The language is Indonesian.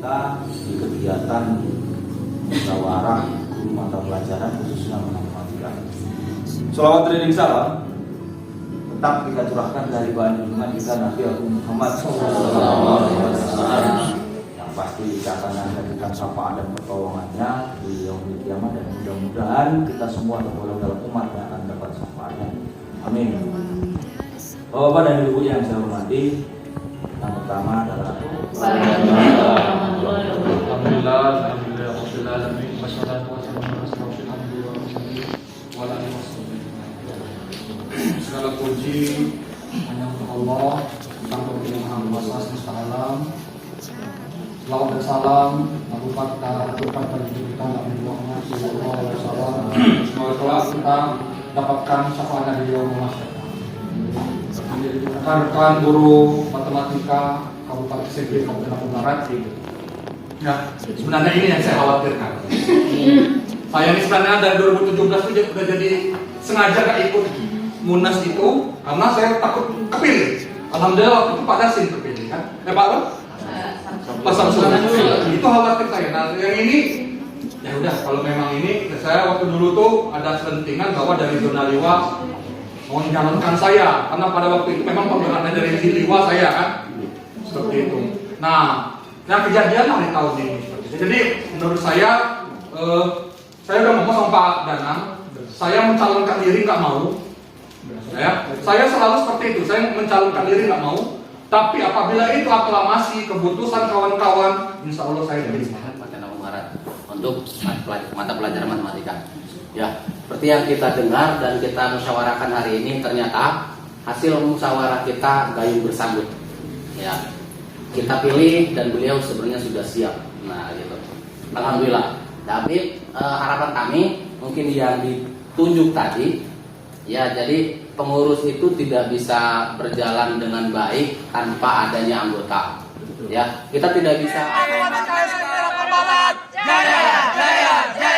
kita di kegiatan musyawarah guru mata pelajaran khususnya matematika. Sholawat training salam tetap kita curahkan dari bahan junjungan kita Nabi Muhammad SAW, yang pasti kita akan mendapatkan syafaat dan pertolongannya di yaumil kiamat, dan mudah-mudahan kita semua tergolong dalam umat yang akan dapat syafaatnya. Amin. Bapak dan Ibu yang saya hormati, yang pertama adalah Alhamdulillah, wassalatu wassalamu ala asyrofil anbiya'i wa ala alihi wasallam. Segala puji hanya untuk Allah, Sang Pemilik Maha Kuasa semesta alam. Selawat dan salam kita aturkan bagi kita Nabi Muhammad sallallahu alaihi wasallam. Semoga kelak kita dapatkan syafaatnya di yaumul mahsyar. Rekan guru matematika Kabupaten Sebit Kabupaten Lampung Barat. Ya, sebenarnya ini yang saya khawatirkan. Saya ini sebenarnya dari 2017 itu sudah jadi sengaja gak ikut Munas itu karena saya takut kepilih. Alhamdulillah waktu itu Pak Dasin terpilih kan? Pak Ron? Pak Samsul. Itu khawatir saya. Nah, yang ini ya udah, kalau memang ini saya waktu dulu tuh ada selentingan bahwa dari zona Liwa mau mencalonkan saya, karena pada waktu itu memang pemilihannya dari Liwa saya kan, seperti itu. Nah kejadian hari tahun ini seperti itu. Jadi menurut saya udah ngomong sama Pak Danang, saya mencalonkan diri nggak mau. Saya selalu seperti itu, saya mencalonkan diri nggak mau. Tapi apabila itu aklamasi keputusan kawan-kawan, insya Allah saya dari Kabupaten Lampung Barat untuk mata pelajaran matematika. Ya, seperti yang kita dengar dan kita musyawarahkan hari ini, ternyata hasil musyawarah kita gayung bersambut. Ya, kita pilih dan beliau sebenarnya sudah siap. Nah, gitu. Alhamdulillah. Tapi harapan kami mungkin yang ditunjuk tadi, ya, jadi pengurus itu tidak bisa berjalan dengan baik tanpa adanya anggota. Ya, kita tidak bisa. Jaya, jaya, jaya.